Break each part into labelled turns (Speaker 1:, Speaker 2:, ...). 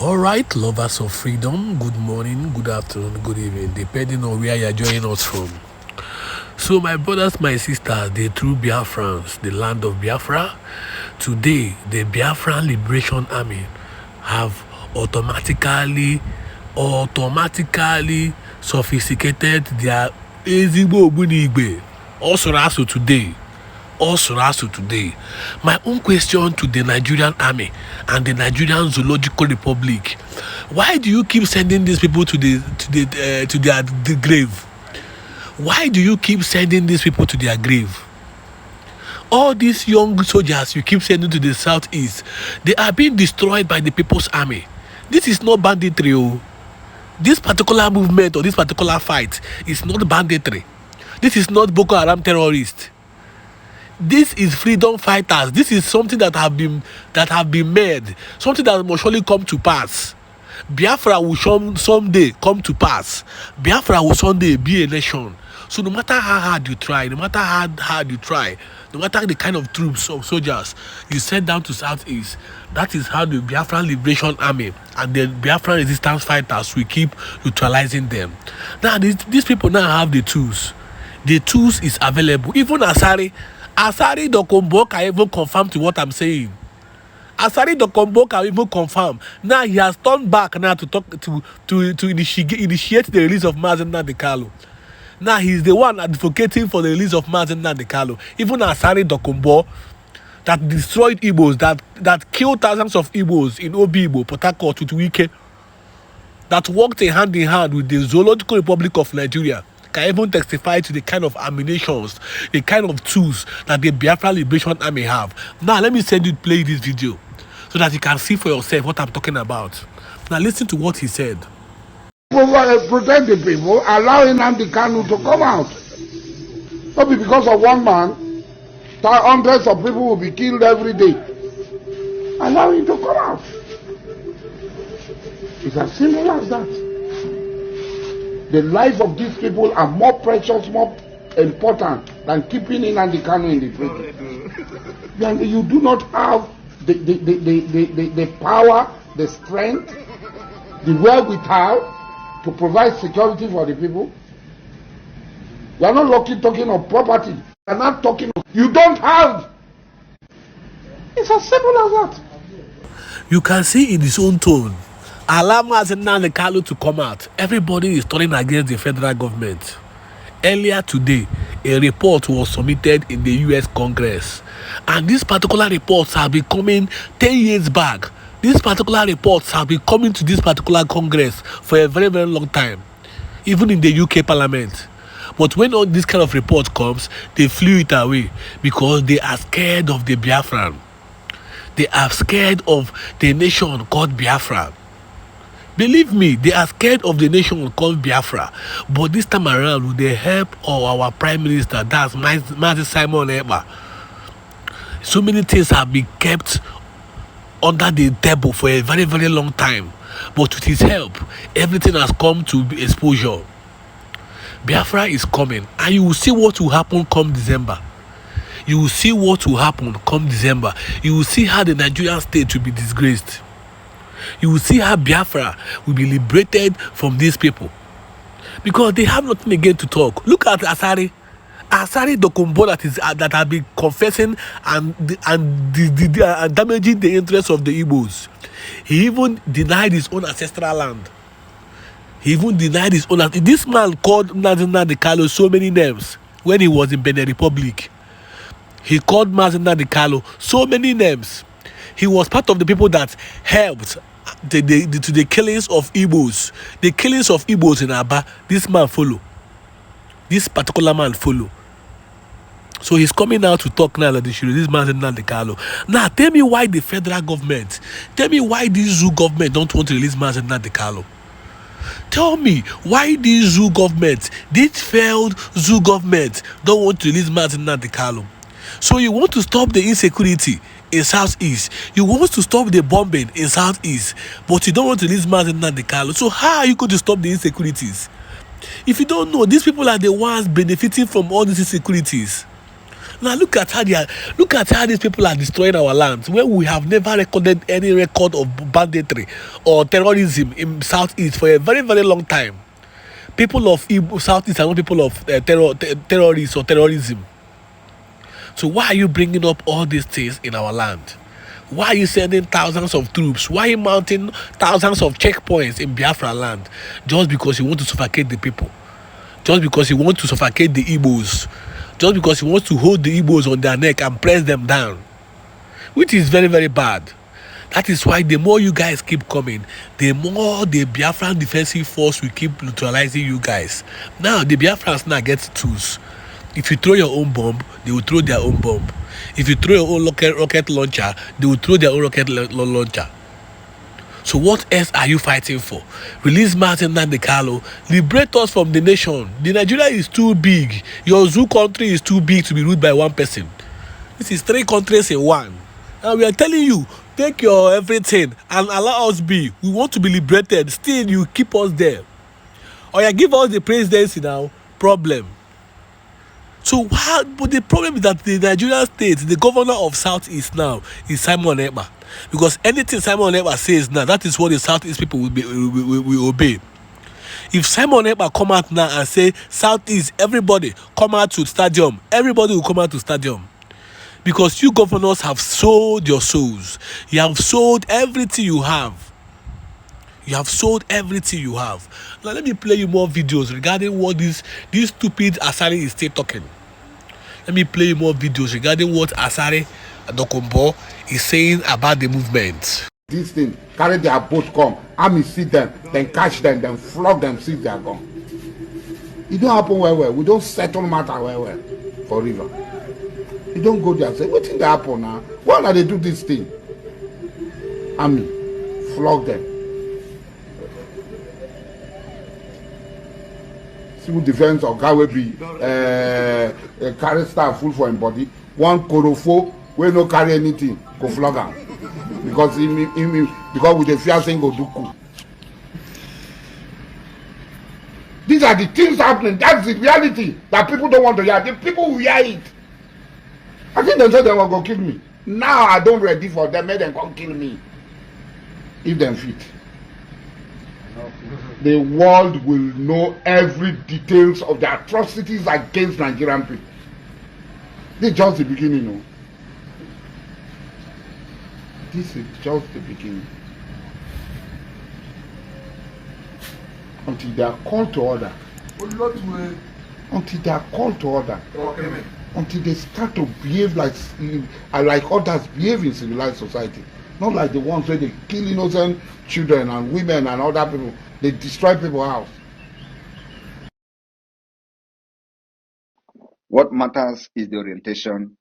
Speaker 1: All right, lovers of freedom, good morning, good afternoon, good evening, depending on where you're joining us from. So, my brothers, my sisters, the true Biafrans, the land of Biafra, today the Biafran Liberation Army have automatically sophisticated their ezigbo ogbunigbe Osurasu today. My own question to the Nigerian army and the Nigerian Zoological Republic: why do you keep sending these people to their grave? Why do you keep sending these people to their grave? All these young soldiers you keep sending to the southeast, they are being destroyed by the People's Army. This is not banditry. This particular movement or this particular fight is not banditry. This is not Boko Haram terrorists. This is freedom fighters. This is something that have been made, something that must surely come to pass. Biafra will someday come to pass. Biafra will someday be a nation. So no matter how hard you try, no matter how hard you try, no matter the kind of troops or soldiers you send down to southeast, that is how the Biafran Liberation Army and the Biafran resistance fighters will keep utilizing them. Now these people now have the tools. The tools is available. Even Asari Dokubo can even confirm to what I'm saying. Asari Dokubo can even confirm. Now he has turned back now to talk to initiate the release of Mazen Nnamdi Kanu. Now he's the one advocating for the release of Mazen Nnamdi Kanu. Even Asari Dokubo that destroyed Igbos, that killed thousands of Igbos in Obi-Igbo, Port Harcourt, with Wike, that worked hand in hand with the Zoological Republic of Nigeria, can even testify to the kind of ammunitions, the kind of tools that the Biafra Liberation Army have. Now, let me send you play this video so that you can see for yourself what I'm talking about. Now, listen to what he said.
Speaker 2: Protect the people, allowing Nnamdi Kanu to come out. Not because of one man, hundreds of people will be killed every day. Allow him to come out. It's as simple as that. The lives of these people are more precious, more important than keeping Nnamdi Kanu in the prison. You do not have the power, the strength, the wherewithal to provide security for the people. You are not talking of property. You are not talking of, you don't have. It's as simple as that.
Speaker 1: You can see in his own tone, allow Mazen Nnamdi Kanu to come out. Everybody is turning against the federal government. Earlier today, a report was submitted in the US Congress. And these particular reports have been coming 10 years back. These particular reports have been coming to this particular Congress for a very, very long time. Even in the UK Parliament. But when all this kind of report comes, they flew it away because they are scared of the Biafran. They are scared of the nation called Biafra. Believe me, they are scared of the nation called Biafra. But this time around, with the help of our Prime Minister, that's Mazi Simon Ekpa, so many things have been kept under the table for a very, very long time. But with his help, everything has come to exposure. Biafra is coming, and you will see what will happen come December. You will see what will happen come December. You will see how the Nigerian state will be disgraced. You will see how Biafra will be liberated from these people. Because they have nothing again to talk. Look at Asari Dokubo that have been confessing and damaging the interests of the Igbos. He even denied his own ancestral land. This man called Mazen Nnamdi Kanu so many names when he was in Benin Republic. He called Mazen Nnamdi Kanu so many names. He was part of the people that helped to the killings of Igbos. The killings of Igbos in Aba, this man follow. This particular man follow. So he's coming out to talk now that they should release Mazen Nnamdi Kanu. Now tell me why the federal government, tell me why this zoo government don't want to release Mazen Nnamdi Kanu. Tell me why this zoo government, this failed zoo government, don't want to release Mazen Nnamdi Kanu. So you want to stop the insecurity in southeast, you want to stop the bombing in southeast, but you don't want to release Mazen Nnamdi Kanu. So how are you going to stop the insecurities? If you don't know, these people are the ones benefiting from all these insecurities. Now look at how these people are destroying our lands when we have never recorded any record of banditry or terrorism in Southeast for a very, very long time. People of Igbo Southeast are not people of terrorists or terrorism. So why are you bringing up all these things in our land? Why are you sending thousands of troops? Why are you mounting thousands of checkpoints in Biafra land just because you want to suffocate the people? Just because you want to suffocate the Igbos? Just because you want to hold the Igbos on their neck and press them down? Which is very, very bad. That is why the more you guys keep coming, the more the Biafran defensive force will keep neutralizing you guys. Now, the Biafrans now get tools. If you throw your own bomb, they will throw their own bomb. If you throw your own rocket launcher, they will throw their own rocket launcher. So what else are you fighting for? Release Martin Nnamdi Kanu. Liberate us from the nation. The Nigeria is too big. Your zoo country is too big to be ruled by one person. This is 3 countries in one. And we are telling you, take your everything and allow us be. We want to be liberated. Still, you keep us there. Or you give us the presidency now. Problem. So but the problem is that the Nigerian state, the governor of Southeast now is Simon Ekpa. Because anything Simon Ekpa says now, that is what the Southeast people will obey. If Simon Ekpa come out now and say, Southeast, everybody come out to stadium, everybody will come out to stadium. Because you governors have sold your souls. You have sold everything you have. You have sold everything you have. Now let me play you more videos regarding what this stupid Asari is still talking. Let me play you more videos regarding what Asari Dokubo is saying about the movement.
Speaker 2: This thing, carry their boat come, army see them, then catch them, then flog them, see they are gone. It don't happen well. We don't settle matter well for river. You don't go there and say, what thing they happen now? Why not they do this thing? Army, flog them. Civil defense or guy will be carry staff full for him body. One korofo will no carry anything, go flog him. Because because with the fear saying go do coup. These are the things happening. That's the reality that people don't want to hear. The people will hear it. I think they said they were going to kill me. Now I don't ready for them. Make them come kill me. If them fit. The world will know every details of the atrocities against Nigerian people. This is just the beginning, no? This is just the beginning. Until they are called to order. Until they are called to order. Until they start to behave like others behave in civilized society. Not like the ones where they kill innocent children and women and other people. They destroy people's house.
Speaker 3: What matters is the orientation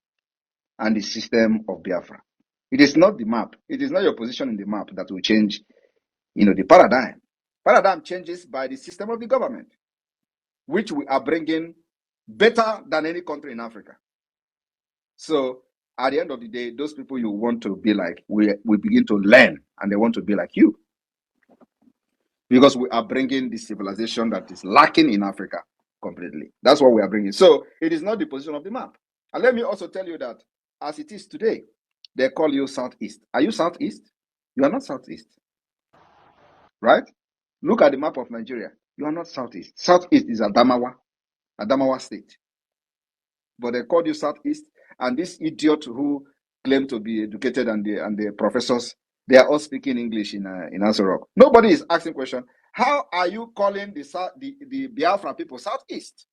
Speaker 3: and the system of Biafra. It is not the map. It is not your position in the map that will change, the paradigm. Paradigm changes by the system of the government, which we are bringing better than any country in Africa. So at the end of the day, those people you want to be like, we begin to learn, and they want to be like you. Because we are bringing the civilization that is lacking in Africa completely. That's what we are bringing. So it is not the position of the map. And let me also tell you that as it is today, they call you Southeast. Are you Southeast? You are not Southeast. Right? Look at the map of Nigeria. You are not Southeast. Southeast is Adamawa State. But they called you Southeast. And this idiot who claimed to be educated and the professors, they are all speaking English in Asari. Nobody is asking question. How are you calling the Biafra people Southeast?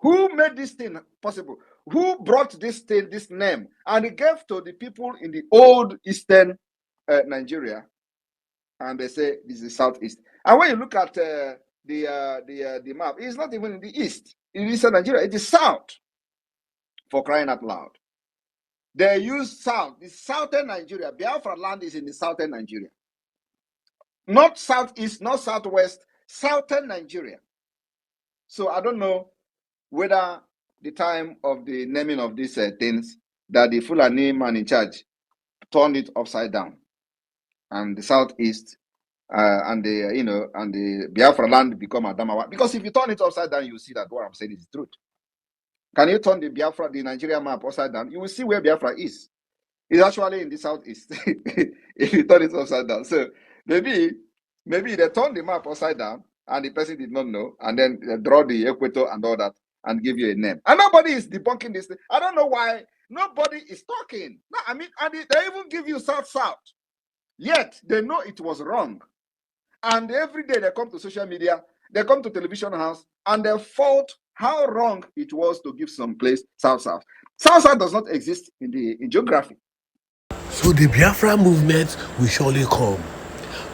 Speaker 3: Who made this thing possible? Who brought this name and gave to the people in the old Eastern Nigeria? And they say this is Southeast. And when you look at the map, it's not even in the East. In Eastern Nigeria, it is South. For crying out loud. They use South. The Southern Nigeria. Biafra land is in the Southern Nigeria. Not Southeast, not Southwest, Southern Nigeria. So I don't know whether the time of the naming of these things that the Fulani man in charge turned it upside down, and the Southeast and the Biafra land become Adamawa. Because if you turn it upside down, you see that what I'm saying is the truth. Can you turn the Nigerian map upside down? You will see where Biafra is. It's actually in the southeast. If you turn it upside down. So maybe they turn the map upside down and the person did not know, and then they draw the equator and all that and give you a name. And nobody is debunking this thing. I don't know why nobody is talking. No, I mean, and they even give you south. Yet they know it was wrong. And every day they come to social media, they come to television house, and they fault how wrong it was to give some place south. South does not exist in geography.
Speaker 1: So the Biafra movement will surely come.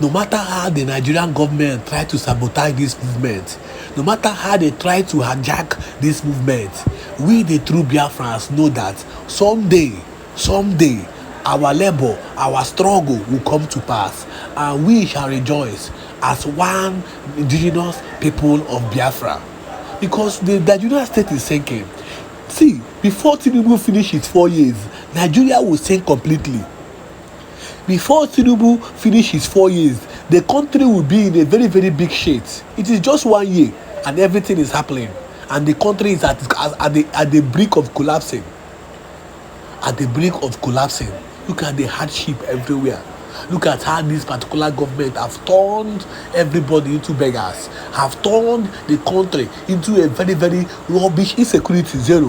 Speaker 1: No matter how the Nigerian government try to sabotage this movement, no matter how they try to hijack this movement, we the true Biafrans know that someday, our labor, our struggle will come to pass, and we shall rejoice as one indigenous people of Biafra. Because the Nigerian state is sinking. See, before Tinubu finish his 4 years, Nigeria will sink completely. Before Tinubu finish his 4 years, the country will be in a very, very big shit. It is just 1 year and everything is happening, and the country is at the brink of collapsing. At the brink of collapsing. Look at the hardship everywhere. Look at how this particular government have turned everybody into beggars, have turned the country into a very, very rubbish. Insecurity zero,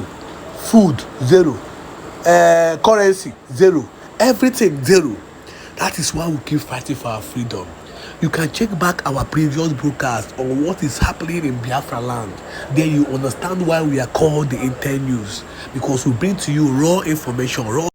Speaker 1: food zero, currency zero, everything zero. That is why we keep fighting for our freedom. You can check back our previous broadcast on what is happening in Biafra land. Then you understand why we are called the Intel News, because we bring to you raw information, raw